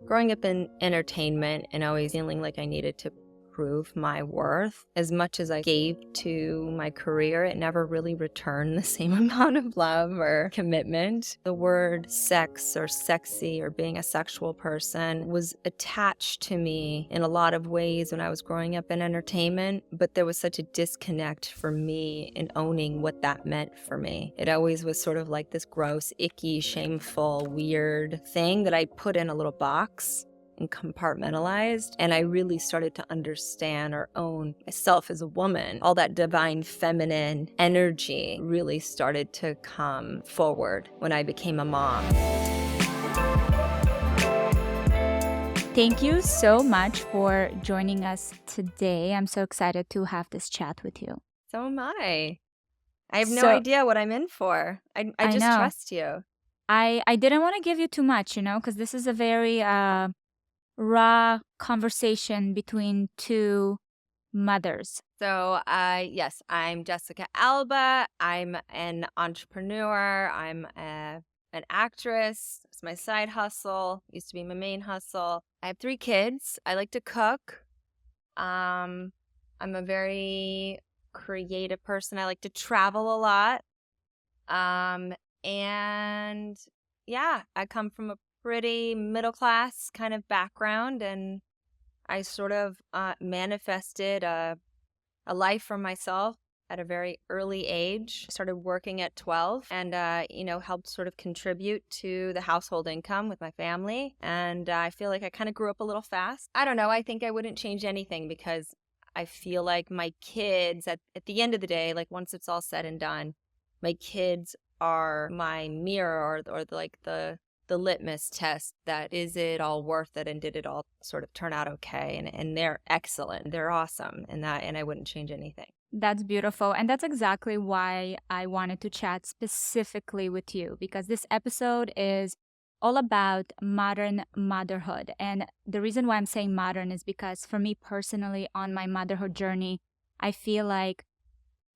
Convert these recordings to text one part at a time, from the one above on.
Growing up in entertainment and always feeling like I needed to prove my worth, as much as I gave to my career, it never really returned the same amount of love or commitment. The word sex or sexy or being a sexual person was attached to me in a lot of ways when I was growing up in entertainment, but there was such a disconnect for me in owning what that meant for me. It always was sort of like this gross, icky, shameful, weird thing that I put in a little box and compartmentalized, and I really started to understand or own myself as a woman. All that divine feminine energy really started to come forward when I became a mom. Thank you so much for joining us today. I'm so excited to have this chat with you. So am I. I have no So idea what I'm in for. I I just know trust you. I didn't want to give you too much, because this is a very raw conversation between two mothers. So, yes, I'm Jessica Alba. I'm an entrepreneur. An actress. It's my side hustle. Used to be my main hustle. I have 3 kids. I like to cook. I'm a very creative person. I like to travel a lot. And yeah, I come from a pretty middle class kind of background, and I sort of manifested a life for myself at a very early age. I started working at 12 and, helped sort of contribute to the household income with my family. And I feel like I kind of grew up a little fast. I don't know. I think I wouldn't change anything because I feel like my kids, at the end of the day, like once it's all said and done, my kids are my mirror or the litmus test that is it all worth it and did it all sort of turn out okay, and they're excellent, they're awesome, and I wouldn't change anything. That's beautiful. And that's exactly why I wanted to chat specifically with you, because this episode is all about modern motherhood. And the reason why I'm saying modern is because for me personally, on my motherhood journey, I feel like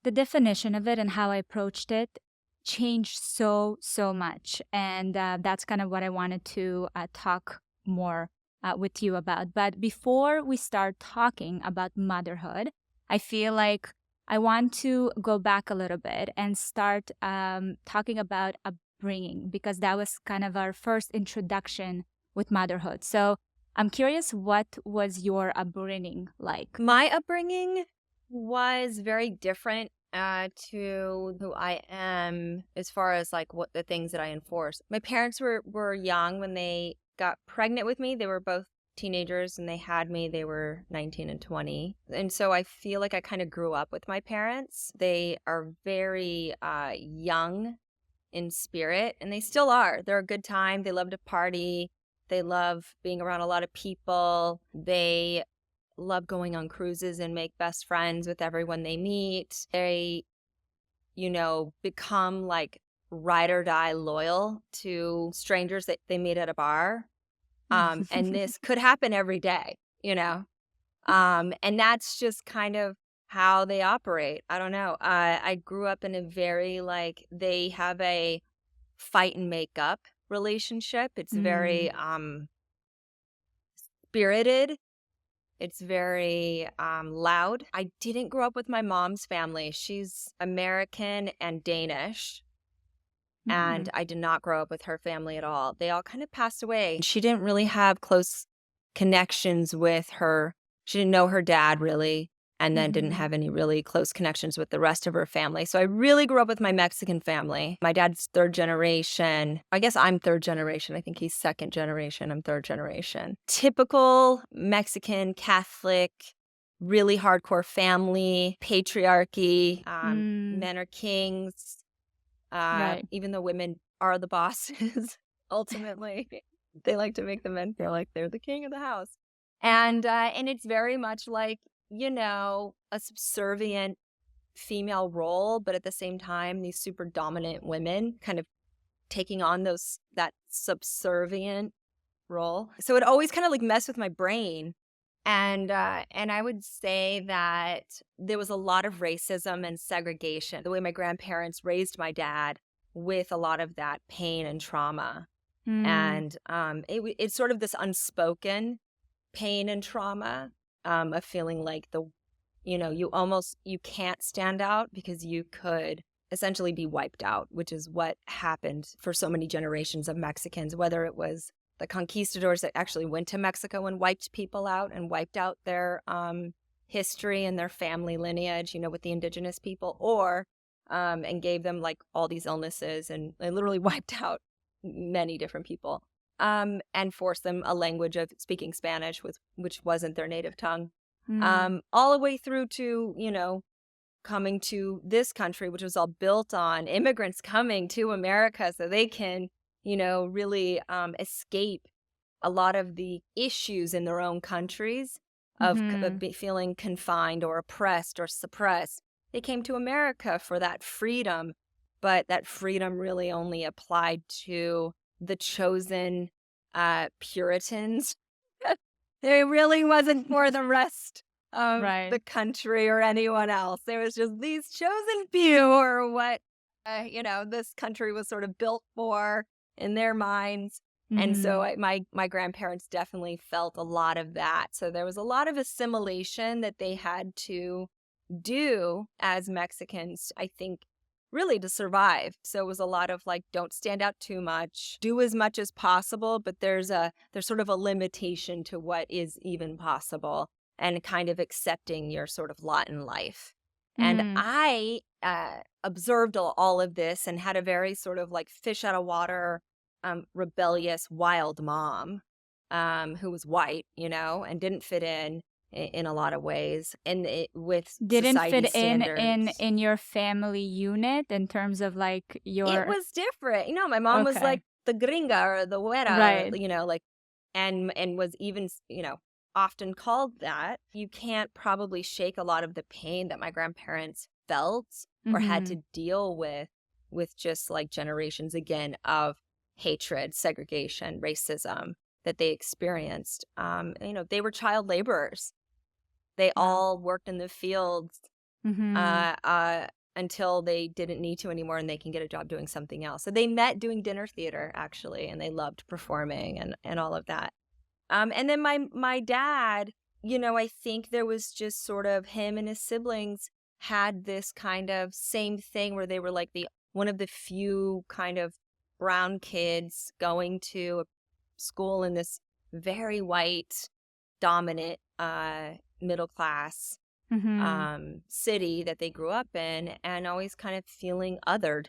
the definition of it and how I approached it changed so much. And that's kind of what I wanted to talk more with you about. But before we start talking about motherhood, I feel like I want to go back a little bit and start talking about upbringing, because that was kind of our first introduction with motherhood. So I'm curious, what was your upbringing like? My upbringing was very different to who I am as far as like what the things that I enforce. My parents were young when they got pregnant with me. They were both teenagers and they had me. They were 19 and 20. And so I feel like I kind of grew up with my parents. They are very young in spirit, and they still are. They're a good time. They love to party. They love being around a lot of people. They love going on cruises and make best friends with everyone they meet. They, become like ride or die loyal to strangers that they meet at a bar. And this could happen every day, and that's just kind of how they operate. I don't know. I grew up in a very they have a fight and make up relationship. It's very spirited. It's very loud. I didn't grow up with my mom's family. She's American and Danish. And I did not grow up with her family at all. They all kind of passed away. She didn't really have close connections with her. She didn't know her dad really, and then didn't have any really close connections with the rest of her family. So I really grew up with my Mexican family. My dad's 3rd generation. I guess I'm 3rd generation. I think he's 2nd generation. I'm 3rd generation. Typical Mexican Catholic, really hardcore family, patriarchy. Men are kings. Right. Even though women are the bosses, ultimately, they like to make the men feel like they're the king of the house. And it's very much like, a subservient female role, but at the same time, these super dominant women kind of taking on that subservient role. So it always kind of like messed with my brain. And I would say that there was a lot of racism and segregation, the way my grandparents raised my dad, with a lot of that pain and trauma. And it's sort of this unspoken pain and trauma of feeling like you can't stand out because you could essentially be wiped out, which is what happened for so many generations of Mexicans, whether it was the conquistadors that actually went to Mexico and wiped people out and wiped out their history and their family lineage, with the indigenous people, or and gave them like all these illnesses and literally wiped out many different people, and forced them a language of speaking Spanish, which wasn't their native tongue, all the way through to, coming to this country, which was all built on immigrants coming to America so they can, really escape a lot of the issues in their own countries of feeling confined or oppressed or suppressed. They came to America for that freedom, but that freedom really only applied to the chosen Puritans. It really wasn't for the rest of the country or anyone else. There was just these chosen few, or what this country was sort of built for in their minds. And so my grandparents definitely felt a lot of that. So there was a lot of assimilation that they had to do as Mexicans, I think, really to survive. So it was a lot of like, don't stand out too much, do as much as possible, but there's sort of a limitation to what is even possible, and kind of accepting your sort of lot in life. And I observed all of this and had a very sort of like fish out of water, rebellious, wild mom who was white, and didn't fit in a lot of ways, and didn't fit standards. in your family unit in terms of like your. It was different. My mom was like the gringa or the güera, right? like, and was even often called that. You can't probably shake a lot of the pain that my grandparents felt or had to deal with just like generations again of hatred, segregation, racism that they experienced. They were child laborers. They all worked in the fields until they didn't need to anymore, and they can get a job doing something else. So they met doing dinner theater, actually, and they loved performing and all of that. And then my dad, I think there was just sort of him and his siblings had this kind of same thing where they were like one of the few kind of brown kids going to a school in this very white, dominant, middle class city that they grew up in, and always kind of feeling othered.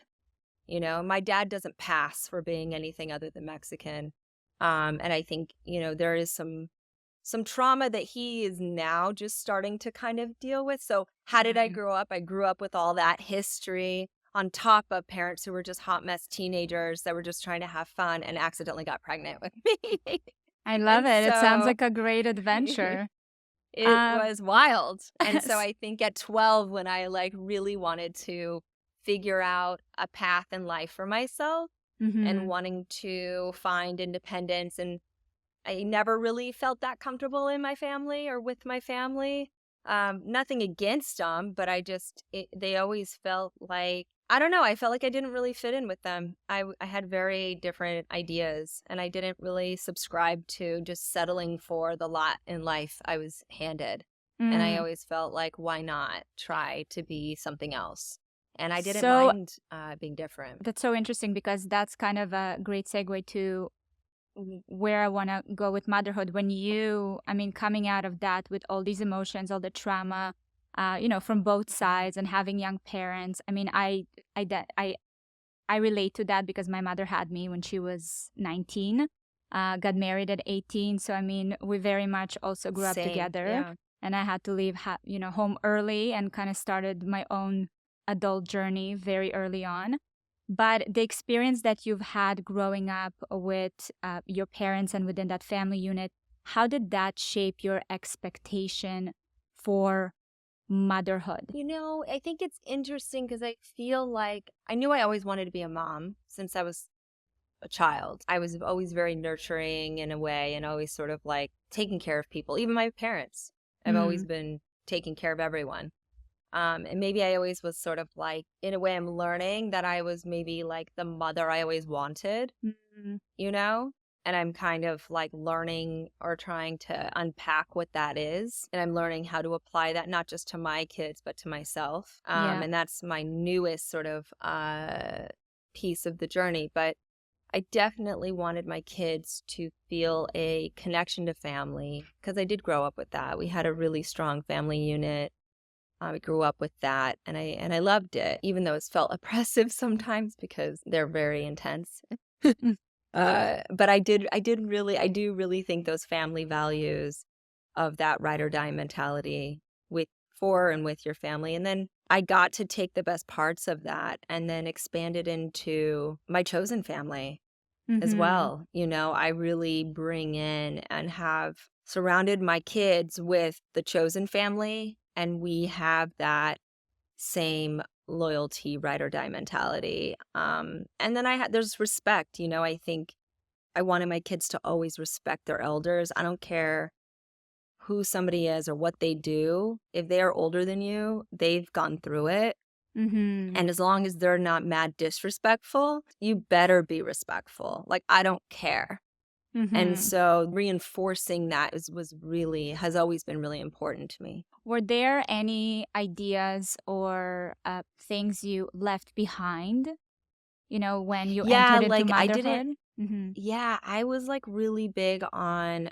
My dad doesn't pass for being anything other than Mexican. And I think, there is some trauma that he is now just starting to kind of deal with. So how did I grow up? I grew up with all that history on top of parents who were just hot mess teenagers that were just trying to have fun and accidentally got pregnant with me. I love it. It sounds like a great adventure. It was wild. And so I think at 12, when I like really wanted to figure out a path in life for myself and wanting to find independence, and I never really felt that comfortable in my family or with my family. Nothing against them, but they always felt like, I don't know, I felt like I didn't really fit in with them. I had very different ideas, and I didn't really subscribe to just settling for the lot in life I was handed. And I always felt like, why not try to be something else? And I didn't mind being different. That's so interesting, because that's kind of a great segue to where I want to go with motherhood. When coming out of that with all these emotions, all the trauma, from both sides, and having young parents. I relate to that because my mother had me when she was 19, got married at 18. So, we very much also grew up together. Yeah. And I had to leave, home early, and kind of started my own adult journey very early on. But the experience that you've had growing up with your parents and within that family unit, how did that shape your expectation for motherhood? I think it's interesting because I feel like I knew I always wanted to be a mom since I was a child. I was always very nurturing in a way, and always sort of like taking care of people, even my parents. I've always been taking care of everyone. And maybe I always was sort of like, in a way, I'm learning that I was maybe like the mother I always wanted, Mm-hmm. you know? And I'm kind of like learning or trying to unpack what that is. And I'm learning how to apply that not just to my kids, but to myself. Yeah. And that's my newest sort of piece of the journey. But I definitely wanted my kids to feel a connection to family because I did grow up with that. We had a really strong family unit. I grew up with that, and I loved it, even though it felt oppressive sometimes because they're very intense. Mm. But I do really think those family values of that ride or die mentality with for and with your family, and then I got to take the best parts of that and then expand it into my chosen family as Mm-hmm. well. I really bring in and have surrounded my kids with the chosen family, and we have that same loyalty, ride or die mentality. And then there's respect. I think I wanted my kids to always respect their elders. I don't care who somebody is or what they do. If they are older than you, they've gone through it. Mm-hmm. And as long as they're not mad disrespectful, you better be respectful. Like, I don't care. And Mm-hmm. so reinforcing that has always been really important to me. Were there any ideas or things you left behind, when you Yeah, entered into like I didn't, motherhood? Mm-hmm. yeah, I was like really big on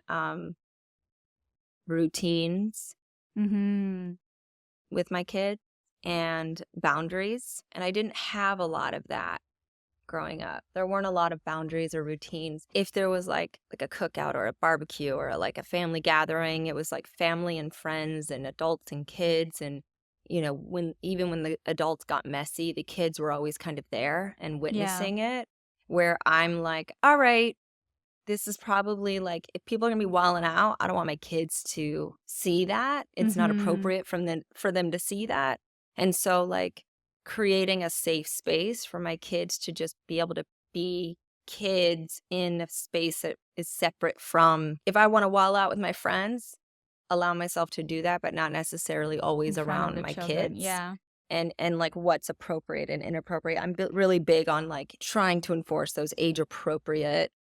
routines Mm-hmm. with my kids and boundaries. And I didn't have a lot of that growing up. There weren't a lot of boundaries or routines. If there was like a cookout or a barbecue or like a family gathering, it was like family and friends and adults and kids. And when the adults got messy, the kids were always kind of there and Yeah. witnessing it. Where I'm like, all right, this is probably like if people are gonna be wilding out, I don't want my kids to see that. It's not Mm-hmm. appropriate for them to see that. And so like creating a safe space for my kids to just be able to be kids in a space that is separate from if I want to wild out with my friends, allow myself to do that, but not necessarily In always front of around the my children. kids. Yeah. And like what's appropriate and inappropriate. I'm really big on like trying to enforce those age appropriate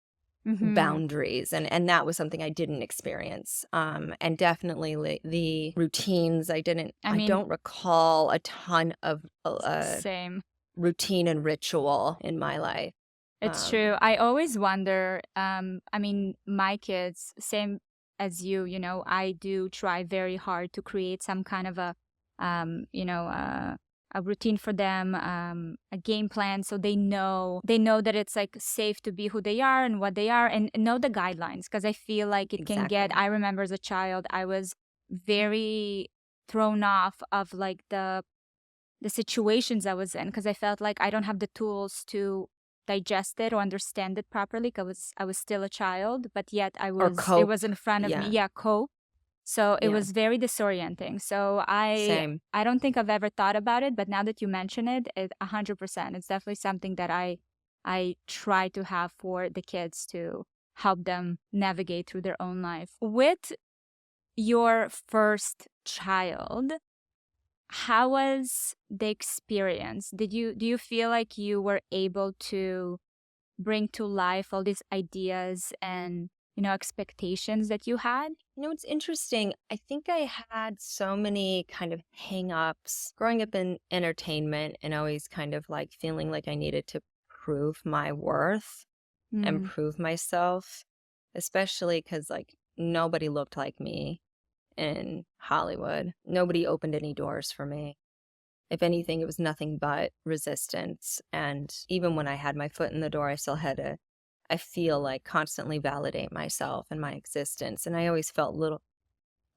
Mm-hmm. boundaries, and that was something I didn't experience. And definitely the routines I I mean, don't recall a ton of same. routine and ritual in my life. It's Um, true. I always wonder, I mean, my kids, same as you, I do try very hard to create some kind of um, you know, uh, a routine for them, a game plan, so they know that it's like safe to be who they are and what they are, and know the guidelines. Because I feel like it can get. exactly. I remember as a child, I was very thrown off of like the situations I was in because I felt like I don't have the tools to digest it or understand it properly because I was still a child, but yet Or it cope. was in front of me. Yeah. Yeah, cope. So it Yeah. was very disorienting. So Same. I don't think I've ever thought about it, but now that you mention it, 100%. It's definitely something that I try to have for the kids to help them navigate through their own life. With your first child, how was the experience? Do you feel like you were able to bring to life all these ideas and, expectations that you had? It's interesting. I think I had so many kind of hang-ups growing up in entertainment and always kind of like feeling like I needed to prove my worth and Mm, prove myself, especially because like nobody looked like me in Hollywood. Nobody opened any doors for me. If anything, it was nothing but resistance. And even when I had my foot in the door, I still had to, I feel like, constantly validate myself and my existence. And I always felt little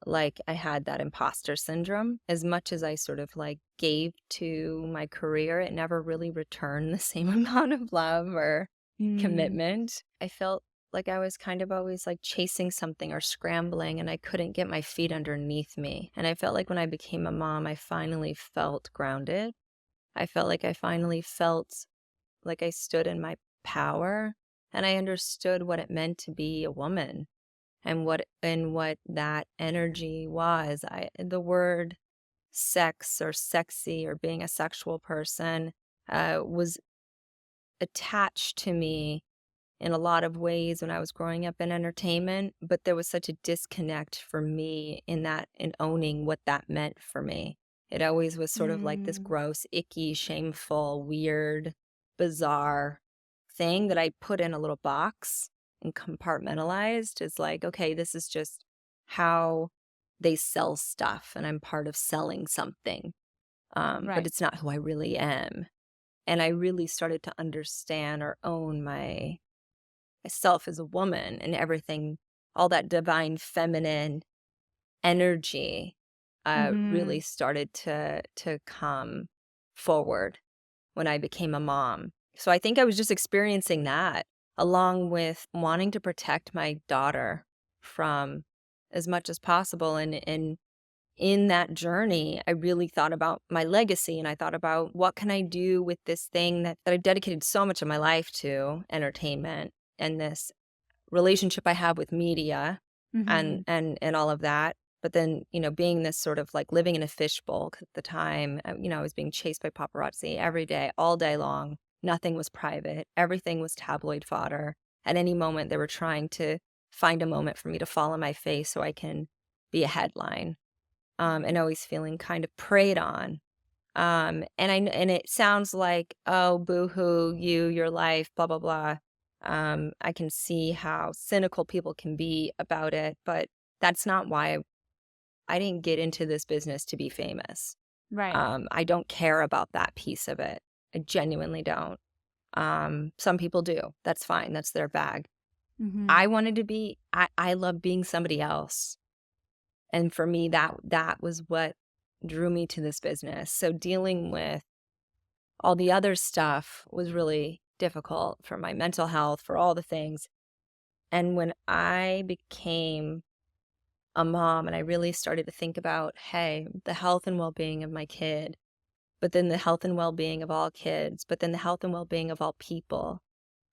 like I had that imposter syndrome. As much as I sort of like gave to my career, it never really returned the same amount of love or mm, commitment. I felt like I was kind of always like chasing something or scrambling and I couldn't get my feet underneath me. And I felt like when I became a mom, I finally felt grounded. I felt like I finally felt like I stood in my power and I understood what it meant to be a woman and what that energy was. The word sex or sexy or being a sexual person was attached to me in a lot of ways when I was growing up in entertainment, but there was such a disconnect for me in owning what that meant for me. It always was sort of like this Mm, gross, icky, shameful, weird, bizarre thing that I put in a little box and compartmentalized as like, okay, this is just how they sell stuff, and I'm part of selling something. But right. it's not who I really am. And I really started to understand or own myself as a woman and everything, all that divine feminine energy Mm-hmm. really started to come forward when I became a mom. So I think I was just experiencing that along with wanting to protect my daughter from as much as possible. And in that journey, I really thought about my legacy and I thought about what can I do with this thing that I've dedicated so much of my life to, entertainment, and this relationship I have with media Mm-hmm. and all of that. But then, being this sort of like living in a fishbowl 'cause at the time, I was being chased by paparazzi every day, all day long. Nothing was private. Everything was tabloid fodder. At any moment, they were trying to find a moment for me to fall on my face so I can be a headline, and always feeling kind of preyed on. And it sounds like, oh, boo-hoo, your life, blah, blah, blah. I can see how cynical people can be about it, but that's not why I didn't get into this business to be famous. Right. I don't care about that piece of it. I genuinely don't. Some people do. That's fine. That's their bag. Mm-hmm. I love being somebody else. And for me, that was what drew me to this business. So dealing with all the other stuff was really difficult for my mental health, for all the things. And when I became a mom and I really started to think about, hey, the health and well-being of my kid, but then the health and well-being of all kids, but then the health and well-being of all people,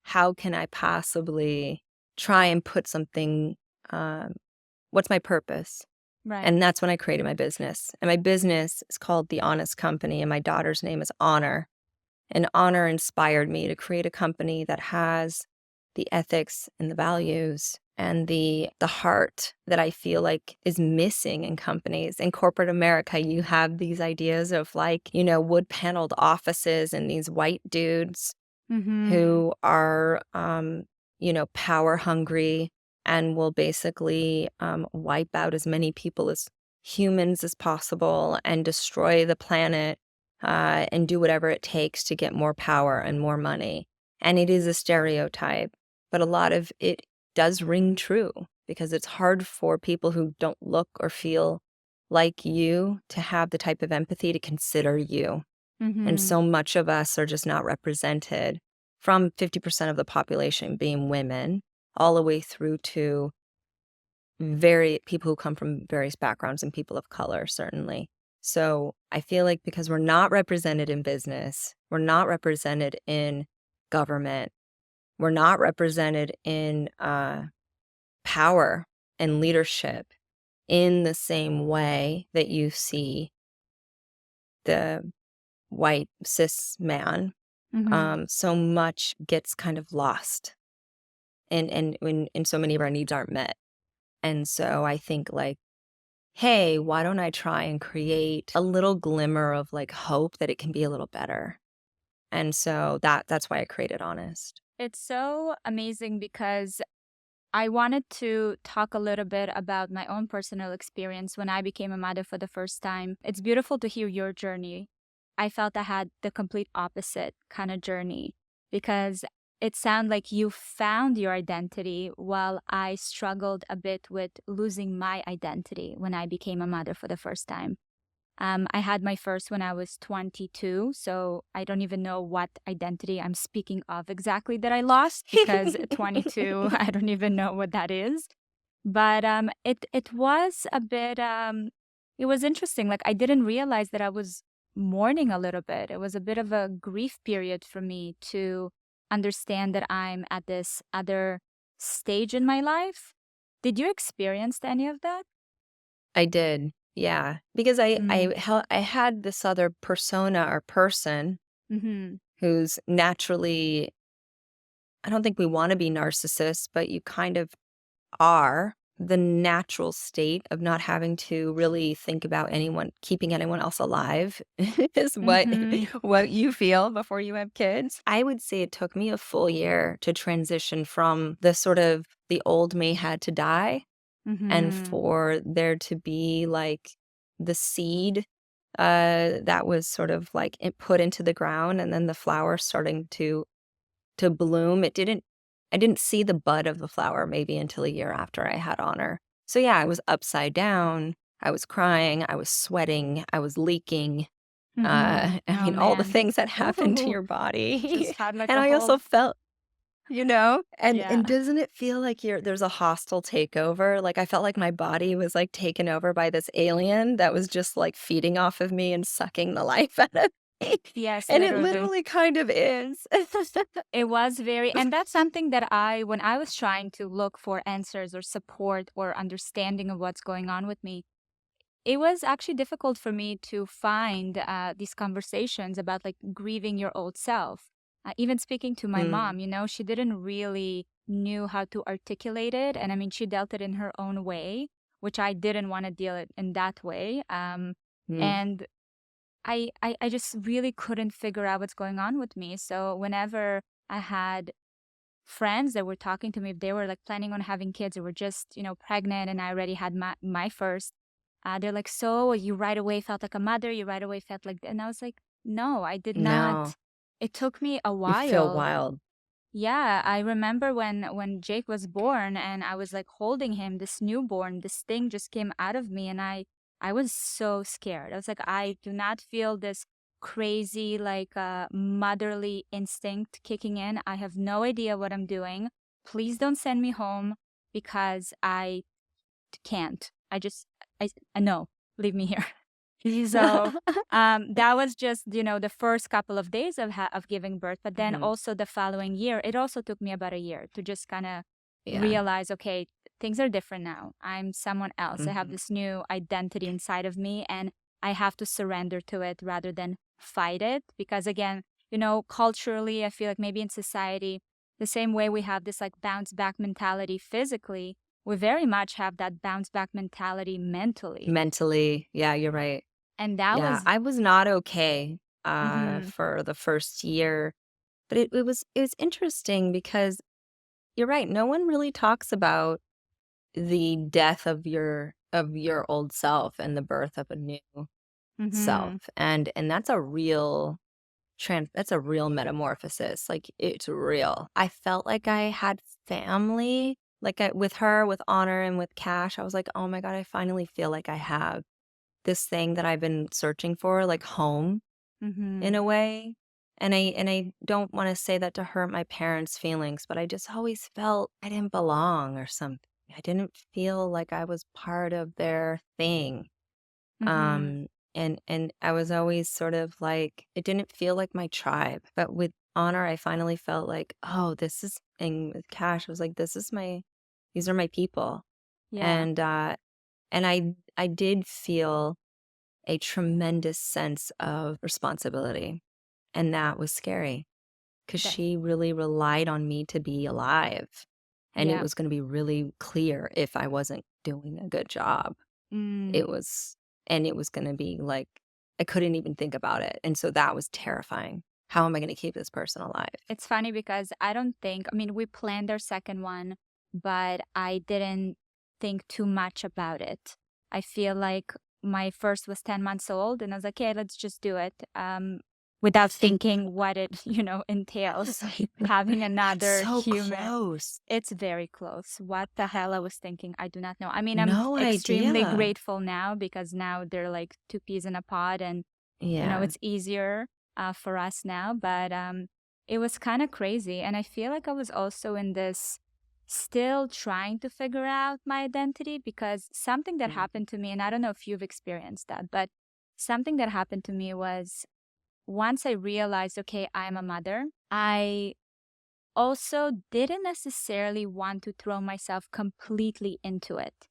how can I possibly try and put something, what's my purpose? Right. And that's when I created my business. And my business is called The Honest Company, and my daughter's name is Honor. And Honor inspired me to create a company that has the ethics and the values and the heart that I feel like is missing in companies. In corporate America, you have these ideas of like, wood paneled offices and these white dudes Mm-hmm. who are, power hungry and will basically wipe out as many people as humans as possible and destroy the planet and do whatever it takes to get more power and more money. And it is a stereotype, but a lot of it does ring true because it's hard for people who don't look or feel like you to have the type of empathy to consider you. And Mm-hmm. so much of us are just not represented, from 50% of the population being women, all the way through to very people who come from various backgrounds and people of color, certainly. So I feel like because we're not represented in business, we're not represented in government, we're not represented in power and leadership in the same way that you see the white cis man, Mm-hmm. so much gets kind of lost, and so many of our needs aren't met. And so I think like, hey, why don't I try and create a little glimmer of like hope that it can be a little better? And so that's why I created Honest. It's so amazing because I wanted to talk a little bit about my own personal experience when I became a mother for the first time. It's beautiful to hear your journey. I felt I had the complete opposite kind of journey because it sounded like you found your identity while I struggled a bit with losing my identity when I became a mother for the first time. I had my first when I was 22, so I don't even know what identity I'm speaking of exactly that I lost because 22, I don't even know what that is. But it was a bit it was interesting. Like I didn't realize that I was mourning a little bit. It was a bit of a grief period for me to understand that I'm at this other stage in my life. Did you experience any of that? I did. Yeah, because I Mm. I hel I had this other persona or person Mm-hmm. who's naturally, I don't think we wanna be narcissists, but you kind of are. The natural state of not having to really think about anyone keeping anyone else alive is what Mm-hmm. what you feel before you have kids. I would say it took me a full year to transition from the old me had to die, and Mm-hmm. for there to be, like, the seed, that was sort of, like, put into the ground and then the flower starting to bloom. I didn't see the bud of the flower maybe until a year after I had Honor. So, yeah, I was upside down, I was crying, I was sweating, I was leaking, Mm-hmm. I Oh mean, all the man. things that happen to Ooh, your body. just had like And a I whole also felt, you know? yeah. And doesn't it feel like there's a hostile takeover? Like, I felt like my body was, like, taken over by this alien that was just, like, feeding off of me and sucking the life out of me, Yes, and it literally. literally kind of is. It was very, and that's something that when I was trying to look for answers or support or understanding of what's going on with me, it was actually difficult for me to find these conversations about like grieving your old self. Even speaking to my Mm, mom, she didn't really knew how to articulate it, and I mean, she dealt it in her own way, which I didn't want to deal it in that way. mm, And I just really couldn't figure out what's going on with me. So whenever I had friends that were talking to me, if they were like planning on having kids or were just, pregnant and I already had my first, they're like, so you right away felt like a mother, you right away felt like, and I was like, no, I did no. not. It took me a You feel while. wild. Yeah, I remember when Jake was born and I was like holding him, this newborn, this thing just came out of me and I was so scared. I was like, I do not feel this crazy like motherly instinct kicking in. I have no idea what I'm doing. Please don't send me home because I can't. I know. Leave me here. So that was just the first couple of days of giving birth, but then Mhm. also the following year, it also took me about a year to just kind of Yeah. realize, okay, things are different now. I'm someone else. I have Mhm. this new identity inside of me, and I have to surrender to it rather than fight it. Because again, culturally, I feel like maybe in society, the same way we have this like bounce back mentality physically, we very much have that bounce back mentality mentally. Mentally, yeah, you're right. And that Yeah, was I was not okay, mhm. for the first year, but it was interesting because you're right, no one really talks about the death of your old self and the birth of a new self, Mhm. and that's a real metamorphosis, like, it's real. I felt like I had family, like, with her, with Honor, and with Cash. I was like, "Oh my god, I finally feel like I have this thing that I've been searching for, like home, in Mhm. a way." And I don't wanna say that to hurt my parents' feelings, but I just always felt I didn't belong or something. I didn't feel like I was part of their thing. Mhm. Um, and I was always sort of like it didn't feel like my tribe, but with Honor, I finally felt like, "Oh, this is," and with Cash, I was like, these are my people." Yeah. And, I did feel a tremendous sense of responsibility, and that was scary because That she really relied on me to be alive, and it yeah. was gonna be really clear if I wasn't doing a good job. Mm. It was and it was gonna be like I couldn't even think about it, and so that was terrifying. How am I gonna keep this person alive? It's funny because I mean, we planned our second one, but I didn't think too much about it. I feel like my first was 10 months old and I was like, "Okay, let's just do it." Without thinking what it, entails having another So human. close. It's very close. What the hell I was thinking, I do not know. I mean, I'm No extremely idea. grateful now because now they're like two peas in a pod and Yeah. it's easier for us now, but it was kind of crazy. And I feel like I was also in this still trying to figure out my identity because something that Mhm. happened to me, and I don't know if you've experienced that, but something that happened to me was once I realized, okay, I'm a mother, I also didn't necessarily want to throw myself completely into it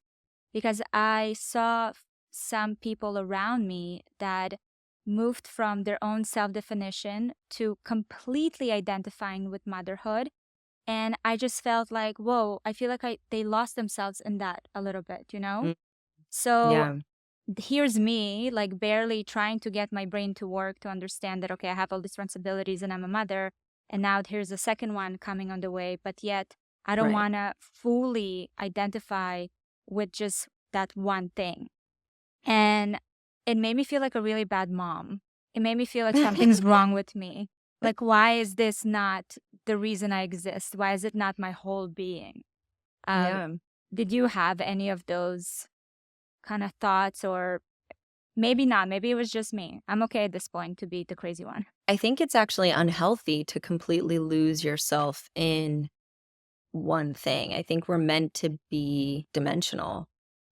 because I saw some people around me that moved from their own self-definition to completely identifying with motherhood. And I just felt like, whoa, I feel like they lost themselves in that a little bit, you know? Mm, So yeah. here's me, like barely trying to get my brain to work to understand that, okay, I have all these responsibilities and I'm a mother. And now here's a second one coming on the way. But yet I don't Right. want to fully identify with just that one thing. And it made me feel like a really bad mom. It made me feel like something's wrong with me. Like, why is this not the reason I exist? Why is it not my whole being? Um, Yeah. did you have any of those kind of thoughts, or maybe not? Maybe it was just me. I'm okay at this point to be the crazy one. I think it's actually unhealthy to completely lose yourself in one thing. I think we're meant to be dimensional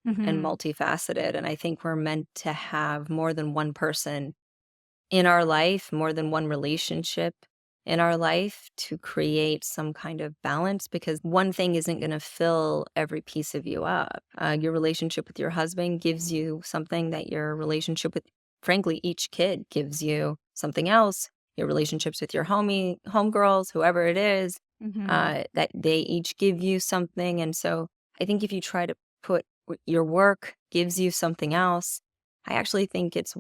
and Mm-hmm. multifaceted. And I think we're meant to have more than one person in our life, more than one relationship in our life to create some kind of balance, because one thing isn't going to fill every piece of you up. Your relationship with your husband gives you something that your relationship with, frankly, each kid gives you something else. Your relationships with your homegirls, whoever it is, Mm-hmm. that they each give you something. And so I think if you try to put your work gives you something else, I actually think it's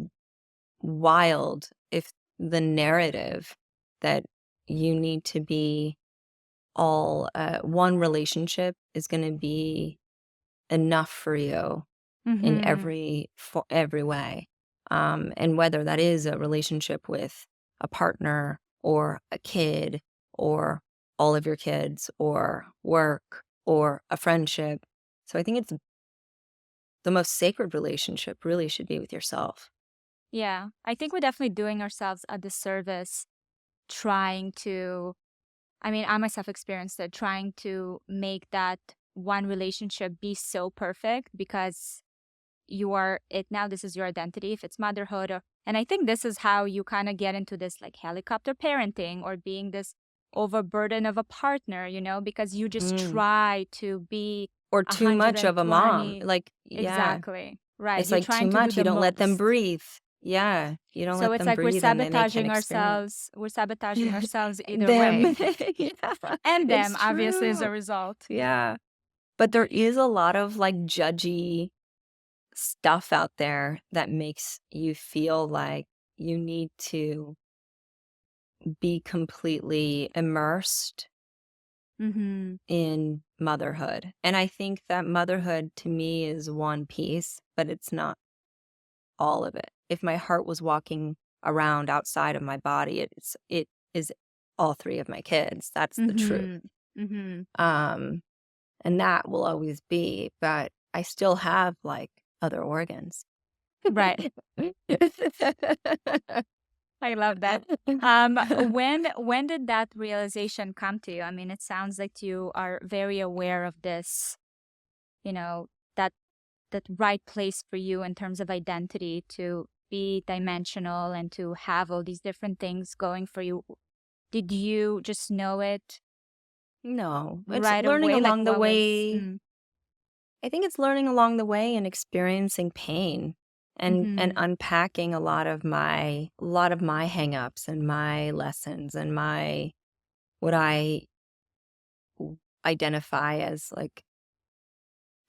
wild if the narrative that you need to be all one relationship is going to be enough for you in Mm-hmm. every way, and whether that is a relationship with a partner or a kid or all of your kids or work or a friendship. So I think it's the most sacred relationship really should be with yourself. Yeah. I think we're definitely doing ourselves a disservice trying to, I mean, I myself experienced it, trying to make that one relationship be so perfect because you are it now. This is your identity. If it's motherhood, and I think this is how you kind of get into this like helicopter parenting or being this overburden of a partner, because you just Mm. try to be Or too much of a mom, 120. like, yeah, Exactly. Right. it's, You're like, too trying to do much, you the don't let them most. breathe. Yeah, you don't So let it's them like we're breathe, and then they can't sabotaging experience. ourselves. We're sabotaging ourselves either way. Them. Yeah, And them, it's obviously, as a true. result. Yeah, but there is a lot of, like, judgy stuff out there that makes you feel like you need to be completely immersed Mm-hmm. in motherhood, and I think that motherhood to me is one piece, but it's not all of it. If my heart was walking around outside of my body, it is all three of my kids. That's the truth. Mm-hmm. Mm-hmm. Um, and that will always be, but I still have like other organs. Right. I love that. When did that realization come to you? I mean, it sounds like you are very aware of this, you know, that that right place for you in terms of identity to be dimensional and to have all these different things going for you. Did you just know it No, it's right learning away? Like along the what was way. I think it's learning along the way and experiencing pain and mm-hmm. unpacking a lot of my hangups and my lessons and my what I identify as like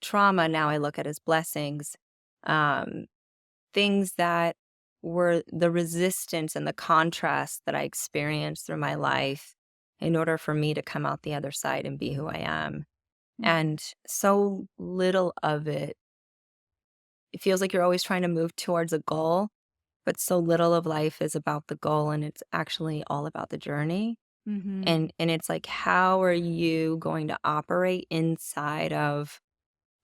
trauma. Now I look at as blessings. Um, things that were the resistance and the contrast that I experienced through my life in order for me to come out the other side and be who I am. And so little of it, it feels like you're always trying to move towards a goal, but so little of life is about the goal and it's actually all about the journey. Mm-hmm. And it's like, how are you going to operate inside of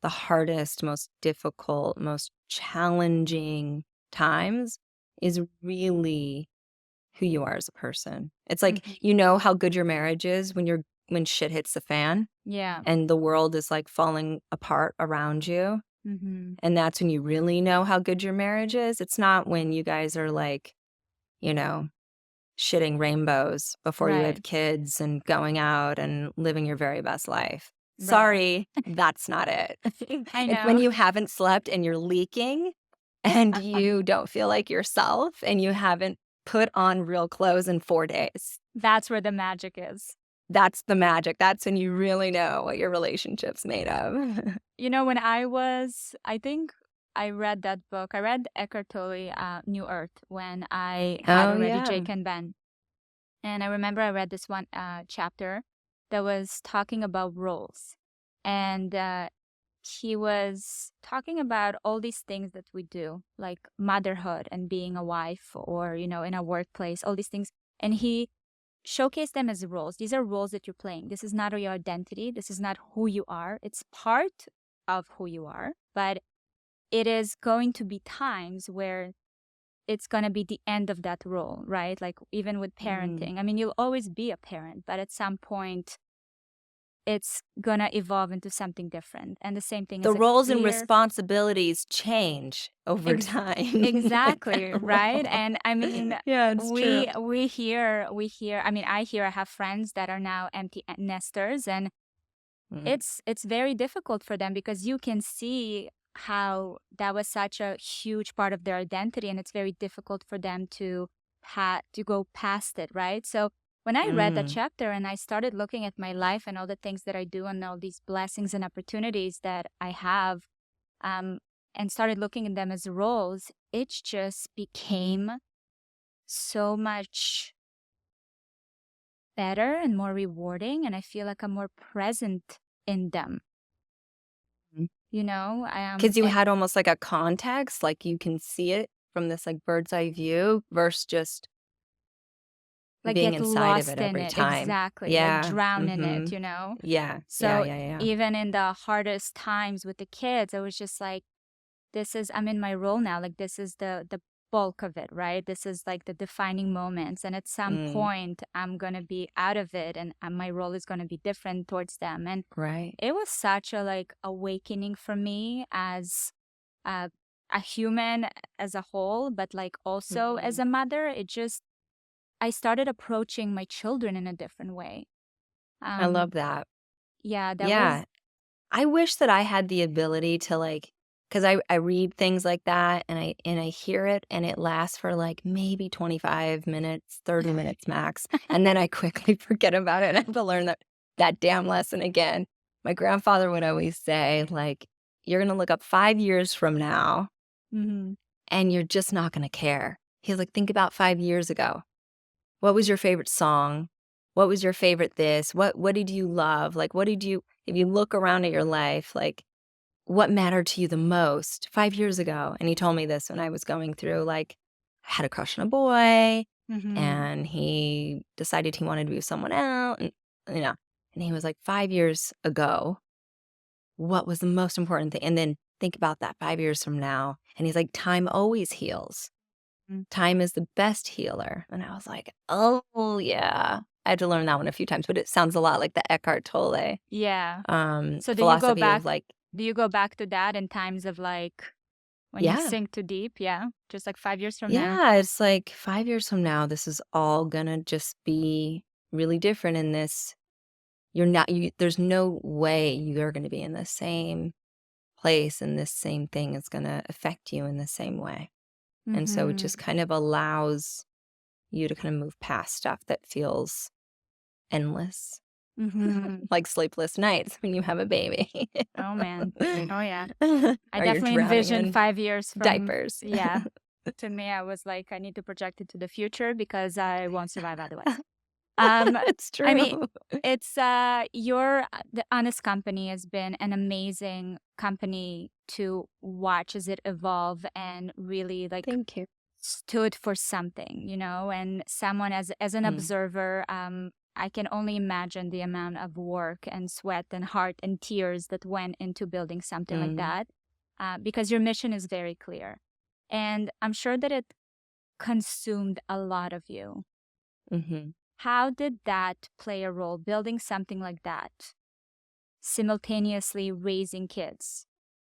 the hardest, most difficult, most challenging times is really who you are as a person. It's like, Mm-hmm. you know how good your marriage is when shit hits the fan Yeah. and the world is like falling apart around you. Mm-hmm. And that's when you really know how good your marriage is. It's not when you guys are like, you know, shitting rainbows before you Right. have kids and going out and living your very best life. Right. Sorry, that's not it. I It's when know. you haven't slept and you're leaking. and you don't feel like yourself and you haven't put on real clothes in 4 days. That's where the magic is. That's the magic. That's when you really know what your relationship's made of. When I think I read that book. I read Eckhart Tolle, New Earth, when I had Oh, already yeah. Jake and Ben. And I remember I read this one chapter that was talking about roles. And he was talking about all these things that we do, like motherhood and being a wife or, in a workplace, all these things. And he showcased them as roles. These are roles that you're playing. This is not your identity. This is not who you are. It's part of who you are, but it is going to be times where it's going to be the end of that role, right? Like even with parenting. I mean, you'll always be a parent, but at some point it's going to evolve into something different. And the same thing The is a roles and clear responsibilities change over ex- time. Like exactly, that right? role. And I mean, Yeah, it's true. we hear, I mean, I have friends that are now empty nesters, and Mm. it's very difficult for them because you can see how that was such a huge part of their identity, and it's very difficult for them to go past it, right? So when I read that Mm. chapter and I started looking at my life and all the things that I do and all these blessings and opportunities that I have, um, and started looking at them as roles, it just became so much better and more rewarding, and I feel like I'm more present in them. Because you had almost like a context, like you can see it from this like bird's eye view versus just like being get inside of lost it in every it. time. Exactly. Like Yeah. drown in it, Mhm. you know? Yeah. Yeah, So yeah, yeah. even in the hardest times with the kids, I was just like, I'm in my role now. Like this is the bulk of it, right? This is like the defining moments. And at some Mm. point I'm gonna be out of it, and my role is gonna be different towards them. And Right. it was such a like awakening for me as a human as a whole, but like also as Mhm. a mother. I started approaching my children in a different way. I Um, love that. yeah, that was Yeah. I wish that I had the ability to like, because I read things like that and I hear it and it lasts for like maybe 25 minutes, 30 minutes max. And then I quickly forget about it and I have to learn that damn lesson again. My grandfather would always say, like, you're gonna look up 5 years from now Mhm. and you're just not gonna care. He's like, think about 5 years ago. What was your favorite song? What was your favorite this? What did you love? Like what did you if you look around at your life, like what mattered to you the most 5 years ago? And he told me this when I was going through like I had a crush on a boy Mhm. and he decided he wanted to be with someone else and you know, and he was like 5 years ago, what was the most important thing? And then think about that 5 years from now. And he's like time always heals. Mm. Time is the best healer. And I was like, "Oh, yeah." I had to learn that one a few times, but it sounds a lot like the Eckhart Tolle, Yeah. So philosophy of like do you go back to that in times of like when you yeah. sink too deep? Yeah. Just like 5 years from now. Yeah, it's like 5 years from now, this is all gonna just be really different in this you're not you there's no way you're gonna be in the same place and this same thing is gonna affect you in the same way. And so it just Mhm. kind of allows you to kind of move past stuff that feels endless. Mhm. Like sleepless nights when you have a baby. Oh man. Oh yeah. I Or you're definitely drowning envisioned in 5 years from, diapers. yeah. To me, I was like, I need to project it to the future because I won't survive otherwise. Um, It's I true. mean, it's the Honest Company has been an amazing company to watch as it evolve and really like Thank you. stood for something, and someone as an Mm, observer, I can only imagine the amount of work and sweat and heart and tears that went into building something like mm, that, because your mission is very clear. And I'm sure that it consumed a lot of you. mhm, How did that play a role, building something like that, simultaneously raising kids,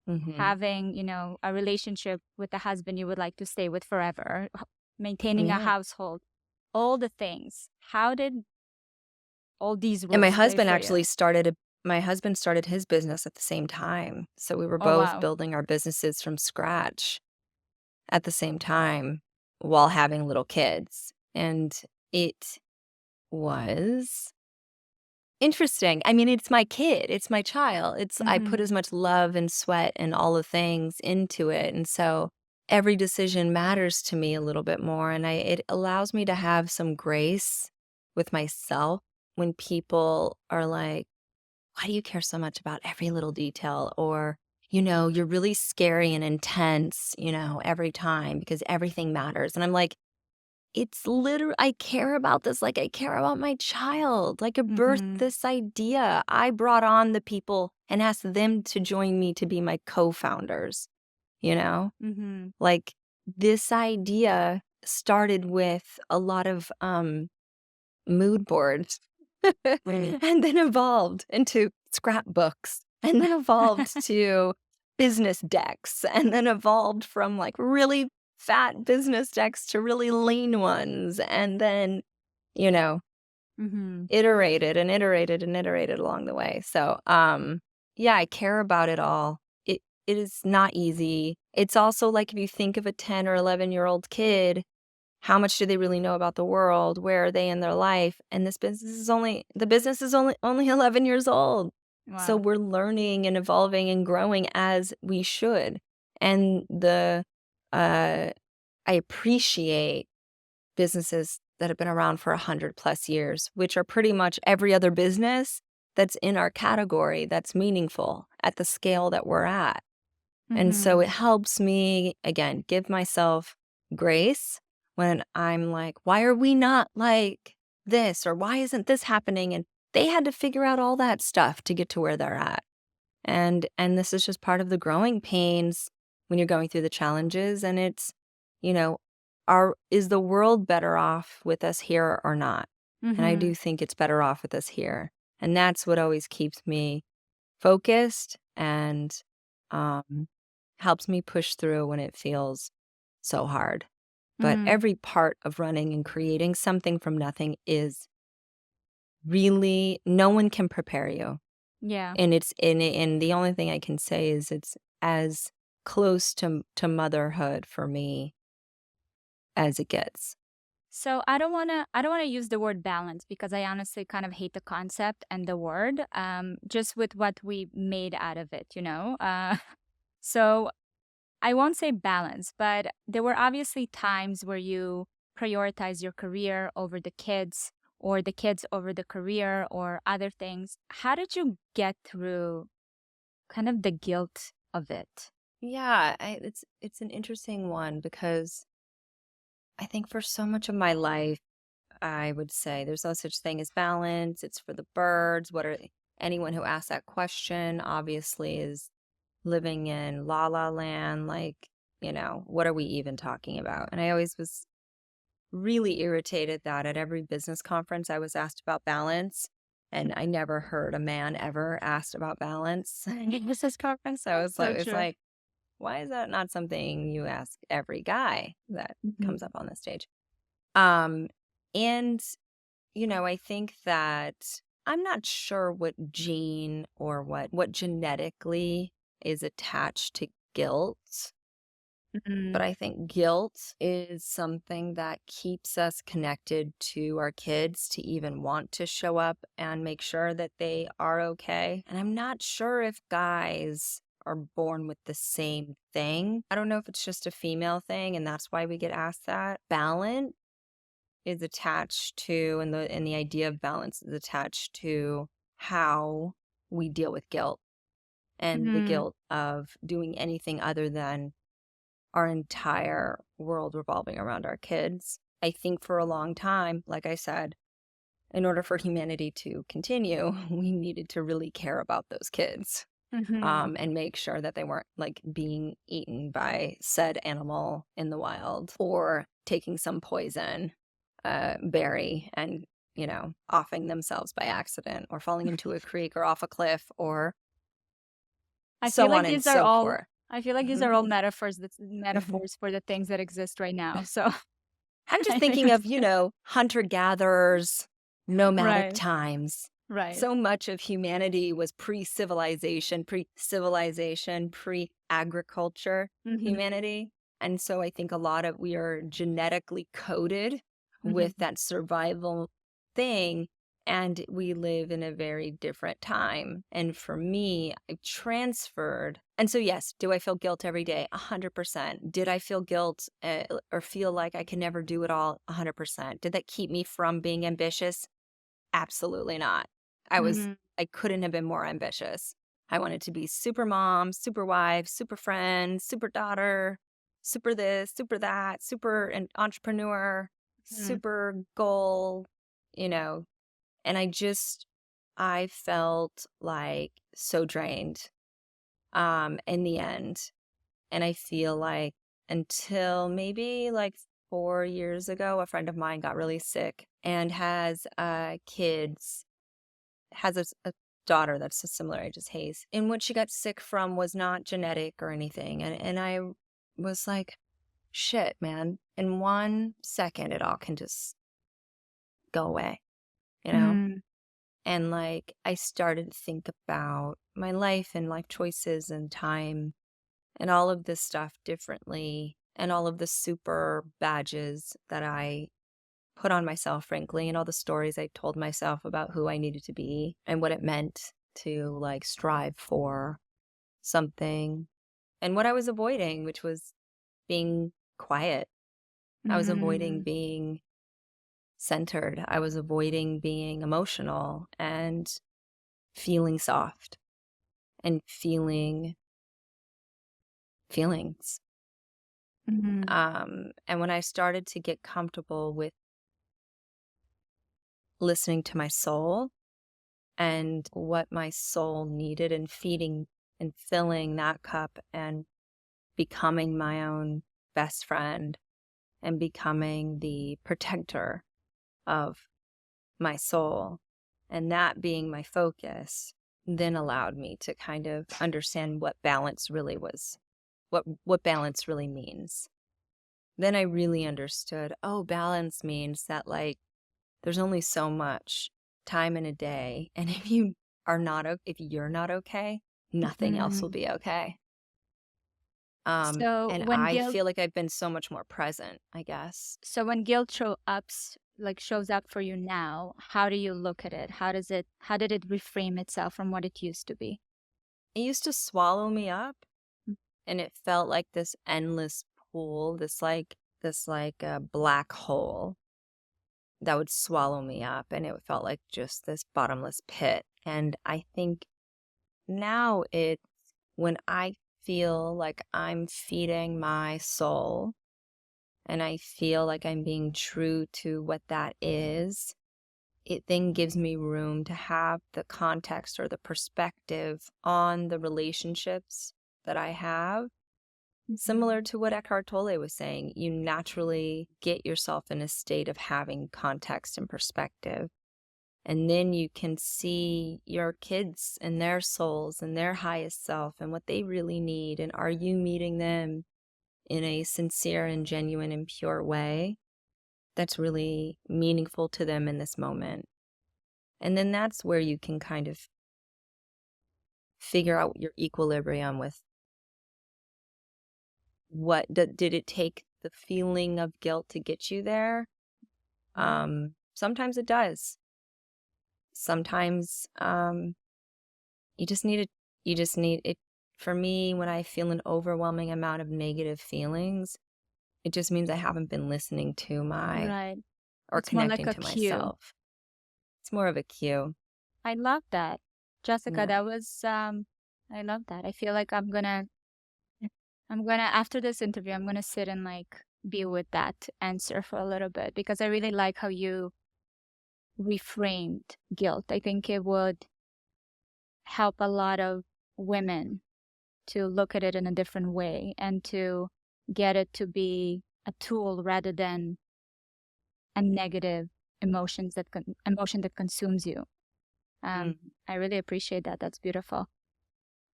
mhm. having, a relationship with a husband you would like to stay with forever, maintaining a Yeah. household, all the things. How did all these And roles play for you? my husband started his business at the same time. So we were Oh, both wow. building our businesses from scratch. at the same time while having little kids. And it was interesting. I mean, it's my kid, it's my child. I put Mm-hmm. as much love and sweat and all the things into it. And so every decision matters to me a little bit more. And it allows me to have some grace with myself when people are like, why do you care so much about every little detail? Or, you're really scary and intense, every time because everything matters. And I'm like, it's literally, I care about this like I care about my child. Like I birthed Mm-hmm. this idea. I brought on the people and asked them to join me to be my co-founders, you know? Mm-hmm. Like this idea started with a lot of mood boards and then evolved into scrapbooks and then evolved to business decks and then evolved from like really fat business decks to really lean ones and then, you know, Mm-hmm. iterated and iterated and iterated along the way. So, yeah, I care about it all. It is not easy. It's also like if you think of a 10 or 11-year-old kid, how much do they really know about the world? Where are they in their life? And the business is only 11 years old. So Wow. we're learning and evolving and growing as we should. And I appreciate businesses that have been around for 100+ years, which are pretty much every other business that's in our category that's meaningful at the scale that we're at. And so Mm-hmm. it helps me, again, give myself grace when I'm like, why are we not like this? Or why isn't this happening? And they had to figure out all that stuff to get to where they're at. And this is just part of the growing pains when you're going through the challenges. And it's, you know, is the world better off with us here or not? And I Mm-hmm. do think it's better off with us here. And that's what always keeps me focused and um, helps me push through when it feels so hard. But Mm-hmm. every part of running and creating something from nothing is really, no one can prepare you. Yeah. And the only thing I can say is it's as close to motherhood for me as it gets. So I don't wanna use the word balance because I honestly kind of hate the concept and the word, just with what we made out of it, you know? So I won't say balance, but there were obviously times where you prioritize your career over the kids or the kids over the career or other things. How did you get through kind of the guilt of it? Yeah, it's an interesting one because I think for so much of my life, I would say there's no such thing as balance. It's for the birds. Anyone who asks that question obviously is living in la la land. Like, what are we even talking about? And I always was really irritated that at every business conference I was asked about balance. And I never heard a man ever asked about balance in a business conference. So So it's true. like, why is that not something you ask every guy that comes Mhm. up on the stage? Um, and I think that I'm not sure what gene or what genetically is attached to guilt, but Mhm. I think guilt is something that keeps us connected to our kids to even want to show up and make sure that they are okay. And I'm not sure if guys are born with the same thing. I don't know if it's just a female thing and that's why we get asked that. Balance is attached to and the idea of balance is attached to how we deal with guilt and the Mhm. guilt of doing anything other than our entire world revolving around our kids. I think for a long time, like I said, in order for humanity to continue, we needed to really care about those kids, Mhm. and make sure that they weren't like being eaten by said animal in the wild or taking some poison berry and offing themselves by accident or falling into a creek or off a cliff or I feel so like on and these are so all forth. I feel like these are all metaphors for the things that exist right now. So I'm just I thinking of, understand. hunter gatherers, nomadic Right. times. Right. So much of humanity was pre civilization, pre agriculture Mhm. humanity. And so I think a lot of we are genetically coded with Mhm. that survival thing, and we live in a very different time. And for me, I transferred. And so, yes, do I feel guilt every day? 100%. Did I feel guilt or feel like I could never do it all? 100%. Did that keep me from being ambitious? Absolutely not. Mhm. I couldn't have been more ambitious. I wanted to be super mom, super wife, super friend, super daughter, super this, super that, super an entrepreneur, Mhm. super goal, you know, and I felt like so drained in the end. And I feel like until maybe like 4 years ago, a friend of mine got really sick and has kids, has a daughter that's a similar age as Hayes. And what she got sick from was not genetic or anything. And I was like, shit, man, in 1 second, it all can just go away, you know? Mhm. And like, I started to think about my life and life choices and time and all of this stuff differently, and all of the super badges that I put on myself, frankly, and all the stories I told myself about who I needed to be and what it meant to like strive for something, and what I was avoiding, which was being quiet. I was avoiding Mhm. being centered. I was avoiding being emotional and feeling soft and feeling feelings. Mhm. And when I started to get comfortable with listening to my soul and what my soul needed, and feeding and filling that cup and becoming my own best friend and becoming the protector of my soul, and that being my focus, then allowed me to kind of understand what balance really was, what balance really means. Then I really understood, oh, balance means that like there's only so much time in a day, and if you're not okay, nothing else will Mhm. be okay. So And when I guilt feel like I've been so much more present, I guess. so when guilt shows up for you now, how do you look at it? How did it reframe itself from what it used to be? It used to swallow me up, and it felt like this endless pool, this like a black hole that would swallow me up, and it felt like just this bottomless pit. And I think now it's when I feel like I'm feeding my soul and I feel like I'm being true to what that is, it then gives me room to have the context or the perspective on the relationships that I have. Similar Mhm. to what Eckhart Tolle was saying, you naturally get yourself in a state of having context and perspective. And then you can see your kids and their souls and their highest self and what they really need. And are you meeting them in a sincere and genuine and pure way that's really meaningful to them in this moment? And then that's where you can kind of figure out your equilibrium with did it take the feeling of guilt to get you there? Sometimes it does. Sometimes you just need it. You just need it. For me, when I feel an overwhelming amount of negative feelings, it just means I haven't been listening to Right. or It's more like connecting a to cue. myself. It's more of a cue. I love that. Jessica, Yeah. I love that. I feel like I'm gonna after this interview, I'm gonna sit and like be with that answer for a little bit because I really like how you reframed guilt. I think it would help a lot of women to look at it in a different way and to get it to be a tool rather than a negative emotion that consumes you. Um, Mm. I really appreciate that. That's beautiful.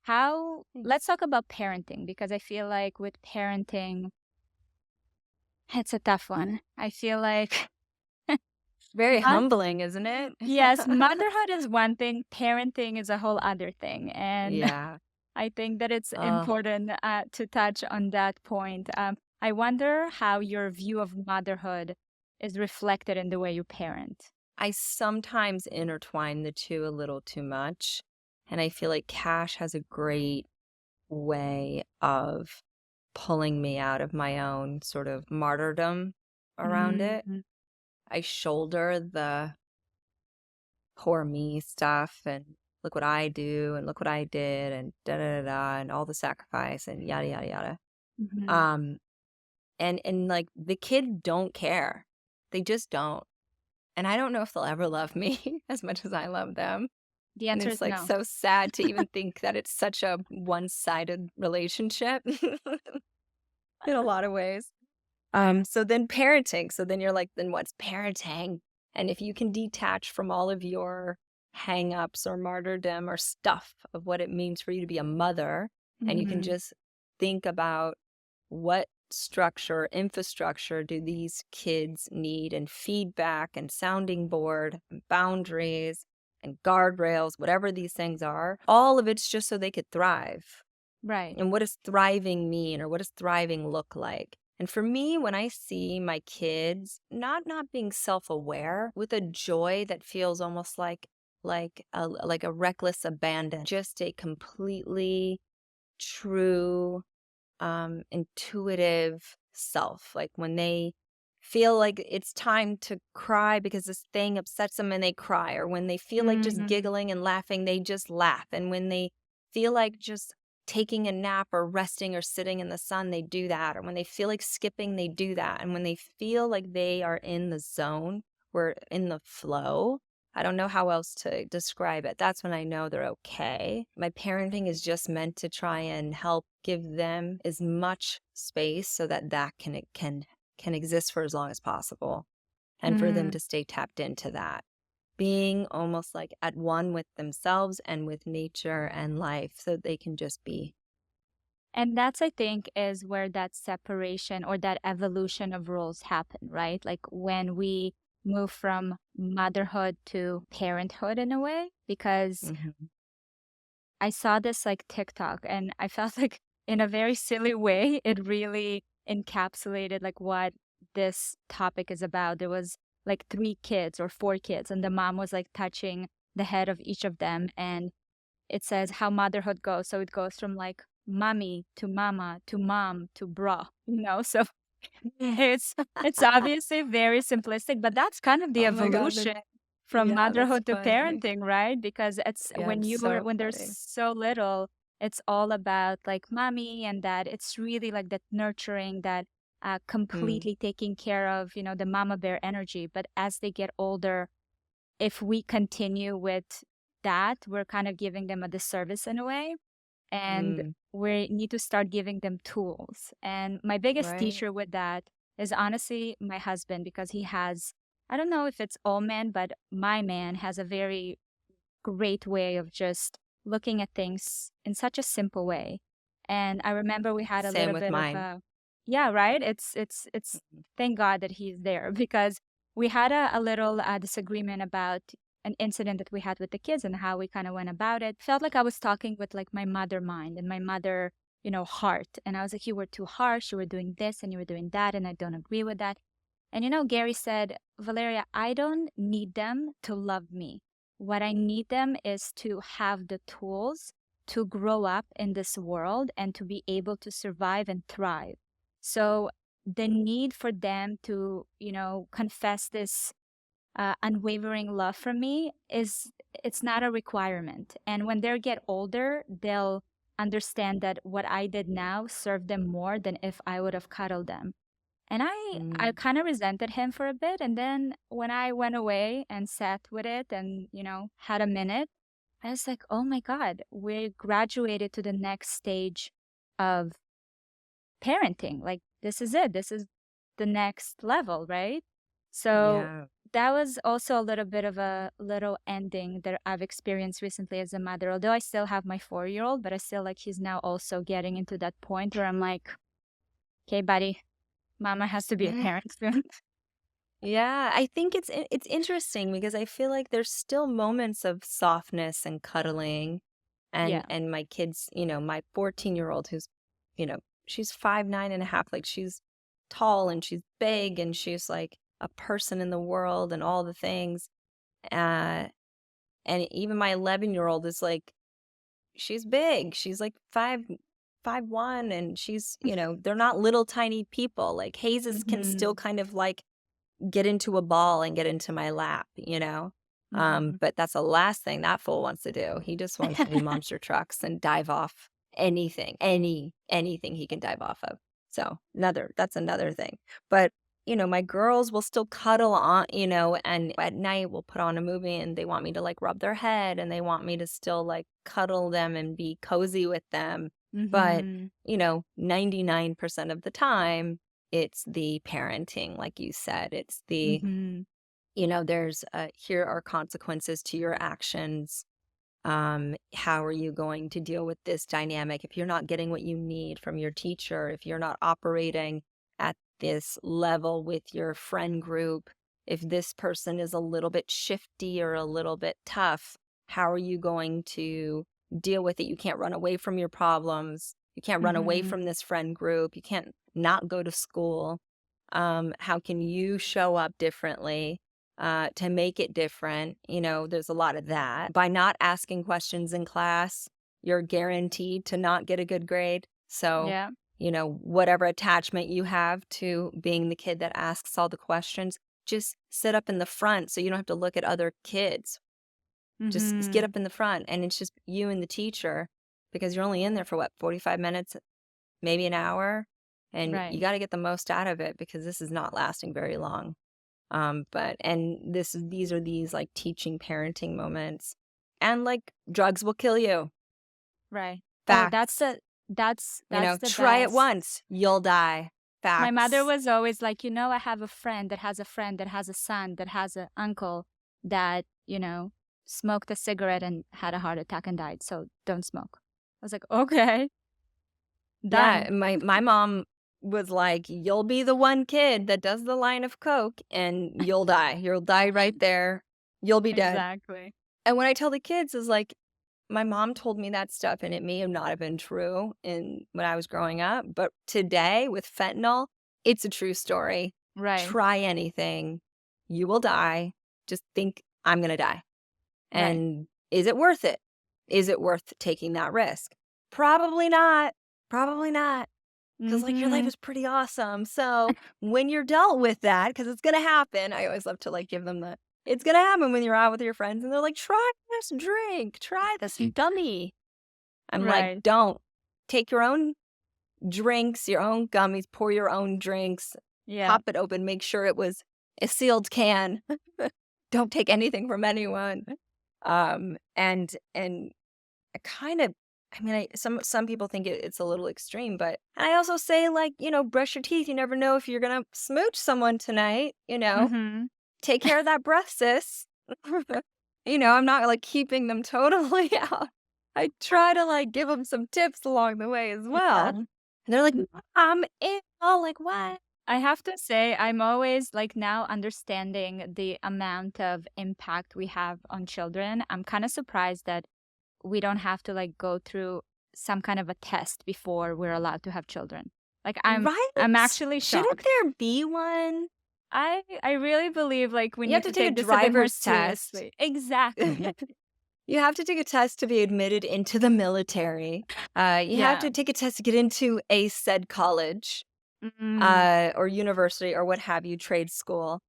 How Let's Thanks. talk about parenting because I feel like with parenting, it's a tough one. I feel like Very mo- humbling, isn't it? yes, motherhood is one thing, parenting is a whole other thing. And Yeah. I think that it's Oh, important to touch on that point. I wonder how your view of motherhood is reflected in the way you parent. I sometimes intertwine the two a little too much. And I feel like Cash has a great way of pulling me out of my own sort of martyrdom around it. Mm-hmm. I shoulder the poor me stuff and look what I do and look what I did and da da da da and all the sacrifice and yada yada yada. Mm-hmm. Um and like the kids don't care. They just don't. And I don't know if they'll ever love me as much as I love them. The And answer it's is like no. so sad to even think that it's such a one-sided relationship in a lot of ways. So then parenting. So then you're like, then what's parenting? And if you can detach from all of your hang-ups or martyrdom or stuff of what it means for you to be a mother, and you can Mm-hmm. just think about what structure, infrastructure do these kids need, and feedback and sounding board and boundaries and guardrails, whatever these things are, all of it's just so they could thrive. Right. And what does thriving mean, or what does thriving look like? And for me, when I see my kids not being self-aware with a joy that feels almost like a reckless abandon, just a completely true intuitive self. Like when they feel like it's time to cry because this thing upsets them and they cry, or when they feel like just Mm-hmm. giggling and laughing, they just laugh. And when they feel like just taking a nap or resting or sitting in the sun, they do that. Or when they feel like skipping, they do that. And when they feel like they are in the zone, we're in the flow. I don't know how else to describe it. That's when I know they're okay. My parenting is just meant to try and help give them as much space so that can exist for as long as possible, and for them Mm-hmm. to stay tapped into that, being almost like at one with themselves and with nature and life, so they can just be. And that's, I think, is where that separation or that evolution of roles happen, right? Like when we move from motherhood to parenthood in a way, because Mhm. I saw this like TikTok and I felt like in a very silly way, it really encapsulated like what this topic is about. There was like three kids or four kids, and the mom was like touching the head of each of them. And it says how motherhood goes. So it goes from like mommy to mama to mom to bra, you know? So it's obviously very simplistic, but that's kind of the Oh my God, evolution from yeah, that's motherhood to funny. parenting, right? Because it's Yeah, it's so when they're funny. so little, it's all about like mommy, and that it's really like that nurturing, that Mm, completely taking care of, the mama bear energy. But as they get older, if we continue with that, we're kind of giving them a disservice in a way, and mm, we need to start giving them tools. And my biggest right? teacher with that is honestly my husband, because he has, I don't know if it's all men, but my man has a very great way of just looking at things in such a simple way. And I remember we had a Same little with bit of mine. a, yeah, right. It's Mhm. thank God that he's there, because we had a little disagreement about an incident that we had with the kids and how we kind of went about it. Felt like I was talking with like my mother mind and my mother, heart. And I was like, you were too harsh. You were doing this and you were doing that. And I don't agree with that. And Gary said, Valeria, I don't need them to love me. What I need them is to have the tools to grow up in this world and to be able to survive and thrive. So the need for them to, confess this unwavering love from me it's not a requirement. And when they get older, they'll understand that what I did now served them more than if I would have cuddled them. And I Mm, kind of resented him for a bit. And then when I went away and sat with it and, had a minute, I was like, oh my God, we graduated to the next stage of parenting. Like, this is it. This is the next level, right? So yeah. that was also a little bit of a little ending that I've experienced recently as a mother. Although I still have my 4-year-old, but I feel like he's now also getting into that point where I'm like, okay, buddy, mama has to be a parent soon. Yeah, I think it's interesting because I feel like there's still moments of softness and cuddling, and Yeah. my kids, my 14-year-old who's, she's 5'9" and a half, like she's tall and she's big and she's like a person in the world and all the things. Uh, and even my 11-year-old is like, she's big. She's like 5'1", and she's, they're not little tiny people. Like Hazes can still Mhm. kind of like get into a ball and get into my lap. Mhm. But that's the last thing that fool wants to do. He just wants to do monster trucks and dive off anything, anything he can dive off of. So that's another thing. But my girls will still cuddle on, and at night we'll put on a movie and they want me to like rub their head and they want me to still like cuddle them and be cozy with them. But, Mhm. 99% of the time, it's the parenting, like you said. It's the, Mhm. there's here are consequences to your actions. How are you going to deal with this dynamic if you're not getting what you need from your teacher, if you're not operating at this level with your friend group, if this person is a little bit shifty or a little bit tough, how are you going to deal with it? You can't run away from your problems. You can't run away Mhm. from this friend group. You can't not go to school. How can you show up differently? To make it different. There's a lot of that. By not asking questions in class, you're guaranteed to not get a good grade. So, Yeah. whatever attachment you have to being the kid that asks all the questions, just sit up in the front so you don't have to look at other kids. Just get Mhm. up in the front and it's just you and the teacher because you're only in there for what, 45 minutes, maybe an hour, and you Right. got to get the most out of it because this is not lasting very long. These are these like teaching parenting moments. And like drugs will kill you. Right. Oh, Facts. that's the Try it best. once, you'll die. My mother Facts. was always like, I have a friend that has a friend that has a son that has an uncle that, smoked a cigarette and had a heart attack and died. So don't smoke. I was like, okay, done. Yeah, my mom was like, you'll be the one kid that does the line of coke and you'll die. You'll die right there. You'll be dead. Exactly. And when I tell the kids is like, my mom told me that stuff and it may have not have been true when I was growing up, but today with fentanyl, it's a true story. Right. Try anything, you will die. Just think I'm going to die. Right. And is it worth it? Is it worth taking that risk? Probably not. Probably not. Because like your life Mhm. is pretty awesome. So when you're dealt with that, because it's gonna happen, I always love to like give them the it's gonna happen when you're out with your friends and they're like, try this drink, try this gummy. I'm like, Right. don't. Take your own drinks, your own gummies, pour your own drinks, Yeah. pop it open, make sure it was a sealed can. Don't take anything from anyone. And I kind of I mean, some people think it's a little extreme, but I also say like, brush your teeth. You never know if you're gonna smooch someone tonight. Mhm. Take care of that breath, sis. I'm not like keeping them totally out. I try to like give them some tips along the way as well. Yeah. And they're like, I'm ill. Like, what? I have to say, I'm always like now understanding the amount of impact we have on children. I'm kind of surprised that we don't have to like go through some kind of a test before we're allowed to have children. Like I'm Right? actually Shouldn't shocked. there be one? I really believe like we You have need to to take a take this a bit more driver's test. seriously. Exactly. You have to take a test to be admitted into the military. You have Yeah. to take a test to get into a said college, Mm. or university or what have you, trade school.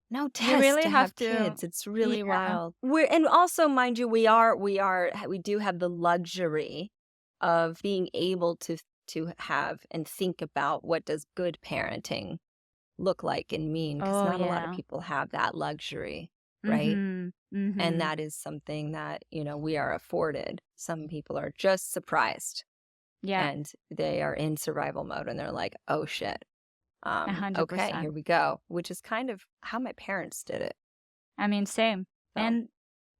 No You test really to have have to kids. It's really yeah. wild. And also, mind you, we do have the luxury of being able to have and think about what does good parenting look like and mean, because Oh not a lot of yeah. people have that luxury, right? Mhm. And Mhm. that is something that, we are afforded. Some people are just surprised Yeah. and they are in survival mode and they're like, oh shit. Okay, 100%. here we go, which is kind of how my parents did it. I mean, same. So, And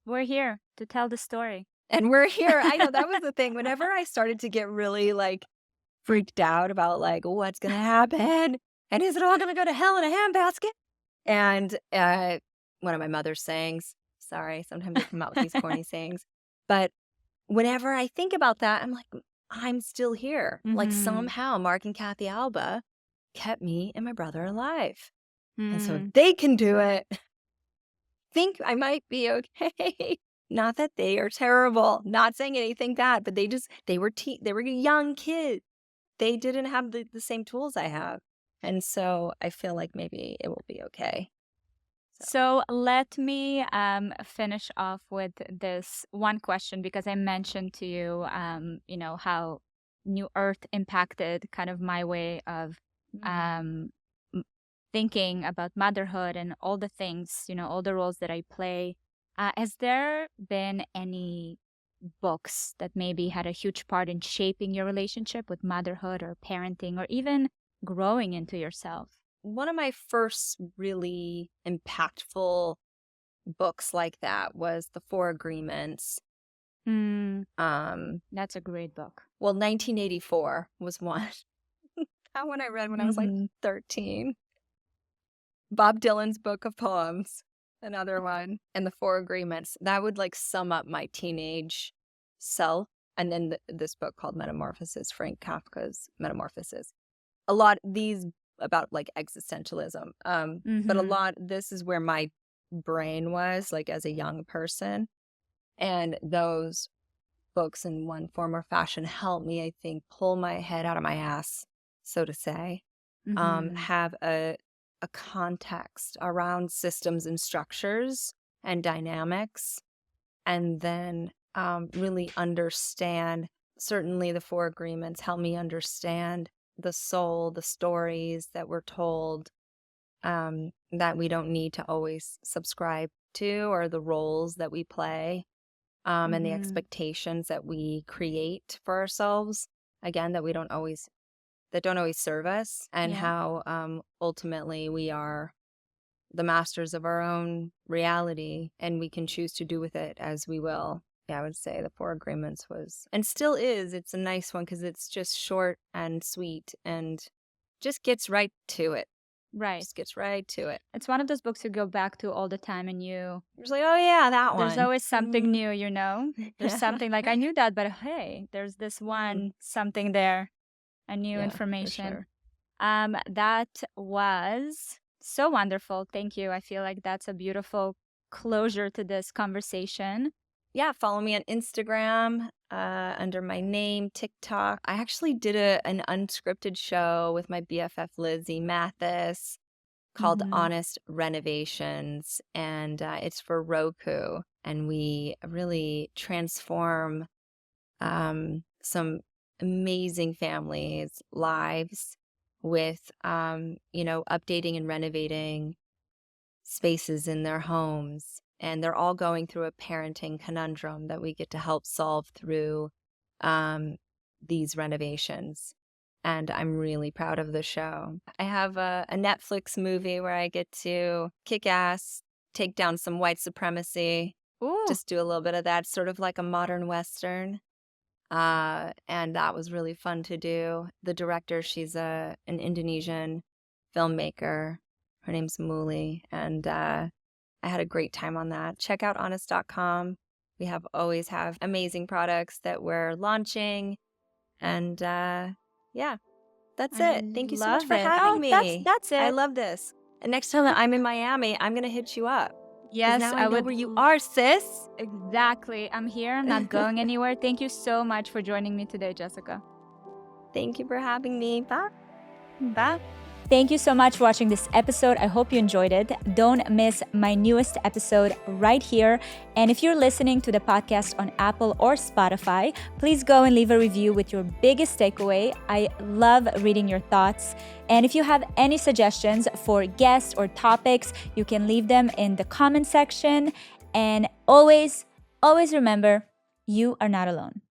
we're here to tell the story. and we're here. I know that was the thing. Whenever I started to get really like freaked out about like what's going to happen and is it all going to go to hell in a handbasket? And one of my mother's sayings, sorry, sometimes I come out with these corny sayings, but whenever I think about that, I'm like, I'm still here. Like Mhm. somehow Mark and Kathy Alba kept me and my brother alive. And so if Mm. they can do it, I think I might be okay. Not that they are terrible, not saying anything bad, but they were young kids. They didn't have the same tools I have. And so I feel like maybe it will be okay. So let me finish off with this one question, because I mentioned to you, how New Earth impacted kind of my way of um, thinking about motherhood and all the things, all the roles that I play. Has there been any books that maybe had a huge part in shaping your relationship with motherhood or parenting or even growing into yourself? One of my first really impactful books like that was The Four Agreements. That's a great book. Well, 1984 was one. That one I read when I was like 13. Bob Dylan's Book of Poems, another one, and The Four Agreements. That would like sum up my teenage self. And then this book called Metamorphosis, Frank Kafka's Metamorphosis. A lot these about like existentialism. But this is where my brain was like as a young person. And those books in one form or fashion helped me, I think, pull my head out of my ass, so to say. Have a context around systems and structures and dynamics, and then really understand. Certainly the Four Agreements help me understand the soul, the stories that we're told, that we don't need to always subscribe to, or the roles that we play, and the expectations that we create for ourselves, again, that don't always serve us, and how ultimately we are the masters of our own reality, and we can choose to do with it as we will. Yeah, I would say The Four Agreements was, and still is, it's a nice one because it's just short and sweet and just gets right to it. Right. Just gets right to it. It's one of those books you go back to all the time, and you're like, oh yeah, that one. There's always something new, There's something like, I knew that, but hey, there's this one something there, a new information. Sure. That was so wonderful. Thank you. I feel like that's a beautiful closure to this conversation. Yeah, follow me on Instagram under my name, TikTok. I actually did an unscripted show with my BFF Lizzie Mathis called Honest Renovations, and it's for Roku. And we really transform some amazing families' lives with, updating and renovating spaces in their homes. And they're all going through a parenting conundrum that we get to help solve through these renovations. And I'm really proud of the show. I have a Netflix movie where I get to kick ass, take down some white supremacy. Ooh. Just do a little bit of that, sort of like a modern Western. And that was really fun to do. The director, she's an Indonesian filmmaker. Her name's Muli. And I had a great time on that. Check out honest.com. We always have amazing products that we're launching. And yeah, that's it. Thank you so much for having me. That's it. I love this. And next time that I'm in Miami, I'm going to hit you up. Yes, now I know where you are, sis. Exactly. I'm here. I'm not going anywhere. Thank you so much for joining me today, Jessica. Thank you for having me. Bye. Bye. Thank you so much for watching this episode. I hope you enjoyed it. Don't miss my newest episode right here. And if you're listening to the podcast on Apple or Spotify, please go and leave a review with your biggest takeaway. I love reading your thoughts. And if you have any suggestions for guests or topics, you can leave them in the comment section. And always remember, you are not alone.